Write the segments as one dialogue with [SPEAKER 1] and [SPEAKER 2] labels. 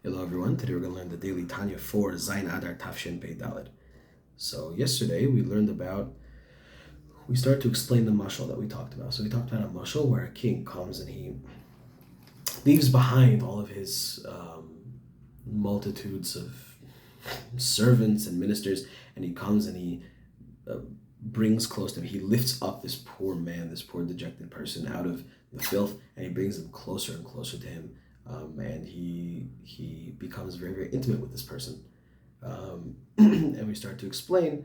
[SPEAKER 1] Hello everyone, today we're going to learn the daily Tanya for Zayin Adar Tafshin Pei Dalet. So yesterday we started to explain the mashal that we talked about. So we talked about a mashal where a king comes and he leaves behind all of his multitudes of servants and ministers, and he comes and he brings close to him. He lifts up this poor man, this poor dejected person out of the filth, and he brings them closer and closer to him. And he becomes very, very intimate with this person. And we start to explain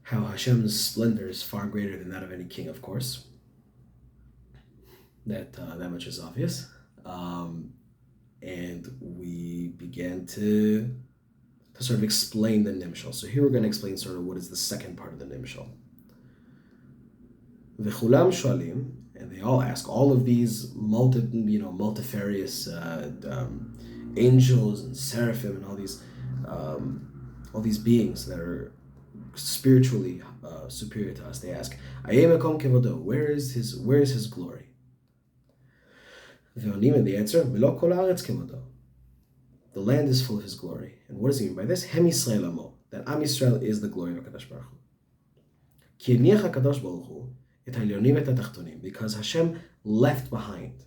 [SPEAKER 1] how Hashem's splendor is far greater than that of any king, of course. That much is obvious. And we began to sort of explain the nimshal. So here we're going to explain sort of what is the second part of the nimshal. V'chulam shoalim, and they all ask, all of these multifarious angels and seraphim and all these beings that are spiritually superior to us. They ask, Ayemekom kevodo, where is his glory? And the answer, Melo kol haaretz kevodo. The land is full of his glory. And what does he mean by this? Hem Yisrael amo, that Am Yisrael is the glory of HaKadosh Baruch Hu. Ki haniach HaKadosh Baruch Hu et ha'elyonim et ha'tachtonim, because Hashem left behind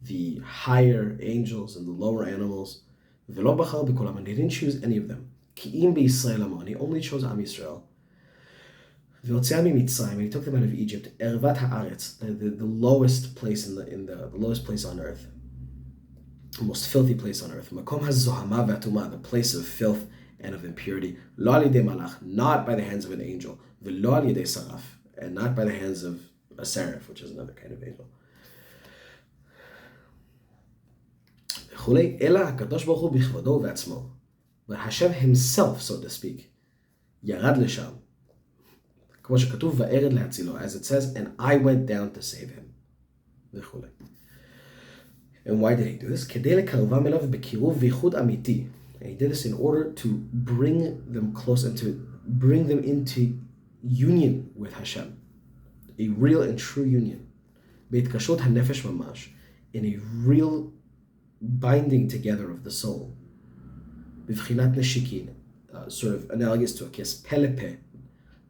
[SPEAKER 1] the higher angels and the lower animals. V'lo bachar b'kolam, and he didn't choose any of them. Ki im b'Yisrael amo, and he only chose Am Yisrael. V'otzeah miMitzrayim, and he took them out of Egypt. Ervat ha'aretz, the lowest place the lowest place on earth. The most filthy place on earth. Makom hazohama v'atumah, the place of filth and of impurity. Lo al yedei malach, not by the hands of an angel. V'lo al yedei saraf, and not by the hands of a seraph, which is another kind of angel. Ela HaKadosh Baruch Hu b'chvodo v'atzmo, but Hashem himself, so to speak, yarad l'sham, כמו שכתוב va'ered להצילו, as it says, and I went down to save him. וכולי. And why did he do this? כדי לקרבם אליו בקירוב וייחוד אמיתי. And he did this in order to bring them close and to bring them into union with Hashem. A real and true union. בהתקשרות הנפש ממש. In a real binding together of the soul. בבחינת נשיקין. Sort of analogous to a kiss. פה לפה.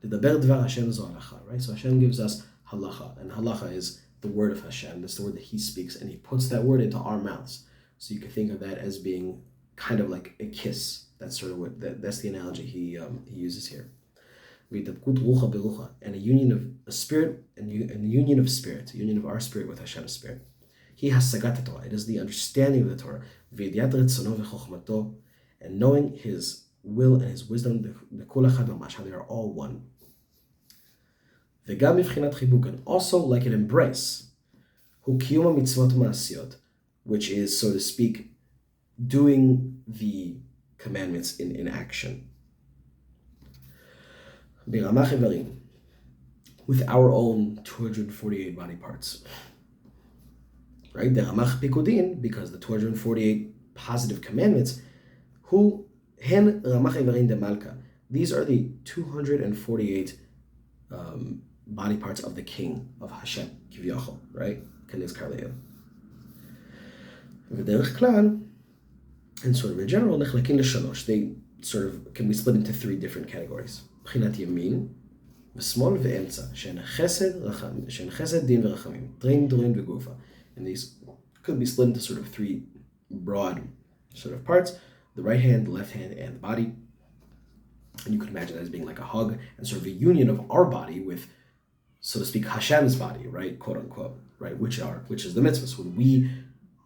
[SPEAKER 1] לדבר דבר השם זו הלכה. Right? So Hashem gives us halacha. And halacha is the word of Hashem. That's the word that he speaks, and he puts that word into our mouths. So you can think of that as being kind of like a kiss. That's sort of that's the analogy he uses here. And a union of a spirit and a union of spirit, a union of our spirit with Hashem's spirit. He has sagat Torah. It is the understanding of the Torah. And knowing his will and his wisdom, how they are all one. And also like an embrace, which is, so to speak, doing the commandments in action. With our own 248 body parts. Right? Because the 248 positive commandments, these are the 248 body parts of the king of Hashem, Kivyachol, right? And sort of in general, they sort of can be split into three different categories. מבחינת ימין, ושמאל ואמצע, שהן חסד, דין ורחמים, דין וגופה. And these could be split into sort of three broad sort of parts: the right hand, the left hand, and the body. And you could imagine that as being like a hug and sort of a union of our body with, so to speak, Hashem's body, right, quote unquote, right, which is the mitzvahs. When we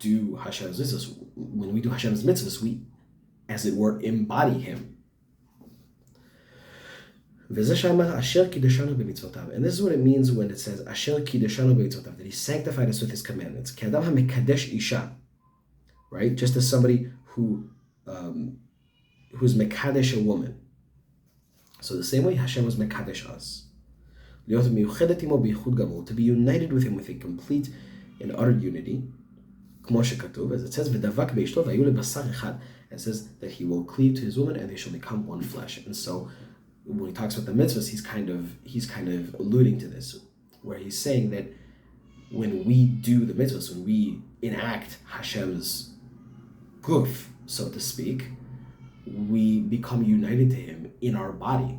[SPEAKER 1] do Hashem's mitzvahs, we, as it were, embody him. And this is what it means when it says Asher kideshanu b'mitzvotav, that he sanctified us with his commandments. K'adam hamekadesh isha, right? Just as somebody who's mekadesh a woman. So the same way Hashem was mekadesh us. To be united with him with a complete and utter unity. As it says, it says that he will cleave to his woman and they shall become one flesh. And so when he talks about the mitzvahs, he's kind of alluding to this, where he's saying that when we do the mitzvahs, when we enact Hashem's guf, so to speak, we become united to him in our body.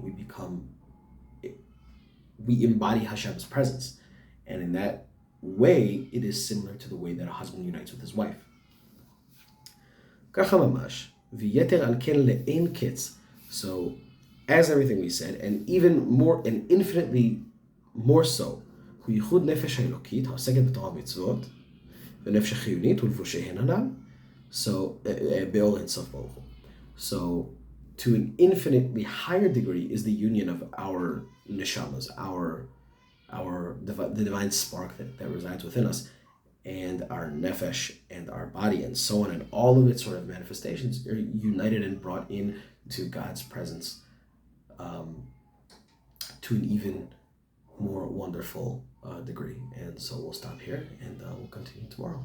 [SPEAKER 1] We embody Hashem's presence. And in that way, it is similar to the way that a husband unites with his wife. ככה ממש, ויתר על כן לאין קץ. So, as everything we said, and even more, and infinitely more so, הוא ייחוד נפש האלוקית, העוסקת בתורה ומצוות, ונפש החיונית ולבושיהן הנ"ל, so, באור אינסוף ברוך הוא. So, to an infinitely higher degree is the union of our neshamas, the divine spark that resides within us, and our nefesh and our body and so on, and all of its sort of manifestations are united and brought in to God's presence to an even more wonderful degree. And so we'll stop here and we'll continue tomorrow.